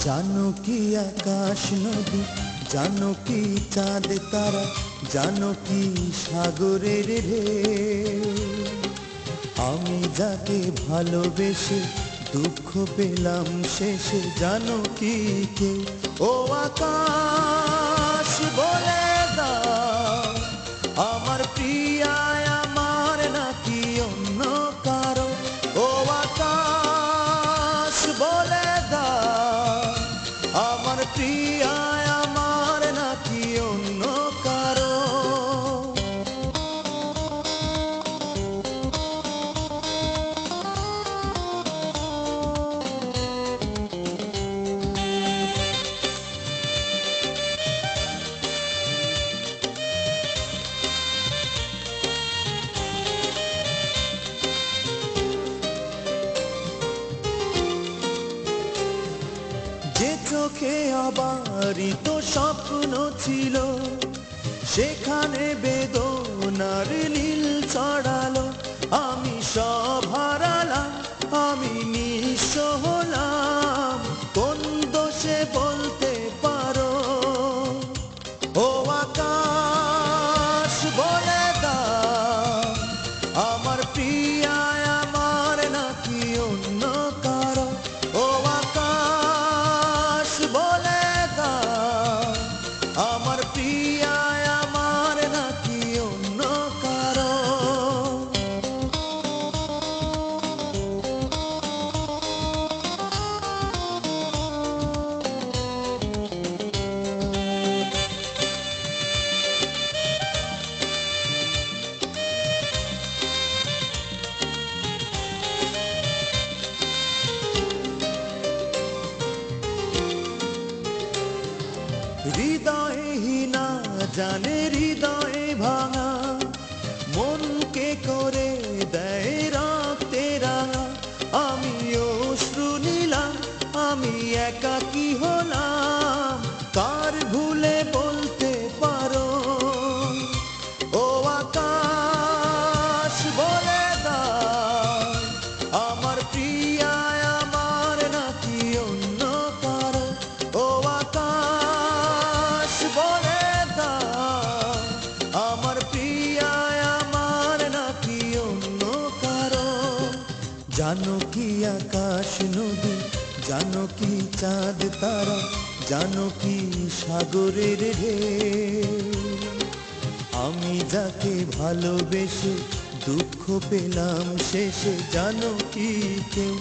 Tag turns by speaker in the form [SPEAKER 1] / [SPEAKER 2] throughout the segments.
[SPEAKER 1] জানো কি আকাশ নদী, জানো কি চাঁদ তারা, জানো কি সাগরের ঢেউ। আমি যাকে ভালোবেসে দুঃখ পেলাম শেষে, জানো কি কেউ? ও আকাশ বলে দাও, আমার প্রিয়ায় আমার নাকি অন্য কারো? ও আকাশ বলে দাও, আমার প্রিয়ায় আমার নাকি অন্য কারো? যে চোখে অবারিত স্বপ্ন ছিল, সেখানে বেদনার নীল ছড়ালো। আমি সব হারালাম, আমি নিঃস্ব হলাম, কোন দোষে বলতে পারো? ও আকাশ বলে দাও, আমার প্রিয়ায় আমার নাকি অন্য কারো? ও আকাশ বলে দাও, আমার প্রিয়ায় আমার নাকি অন্য কারো? হৃদয়ে হীনা জানে হৃদয়ে ভাঙা, মনকে করে দেয় রক্তে রাঙা। আমি অশ্রু নিলাম, আমি একাকী হলাম, কার ভুলে বলতে পারো? ও আকাশ বলে দাও, আমার প্রিয়ায় আমার নাকি অন্য কারো? ও আকাশ বলে দাও, আমার প্রিয়ায় আমার নাকি অন্য কারো? জানো কি আকাশ নদী, জানো কি চাঁদ তারা, জানো কি সাগরের ঢেউ। আমি যাকে ভালোবেসে দুঃখ পেলাম শেষে, জানো কি কেউ?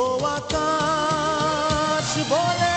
[SPEAKER 1] ও আকাশ বলে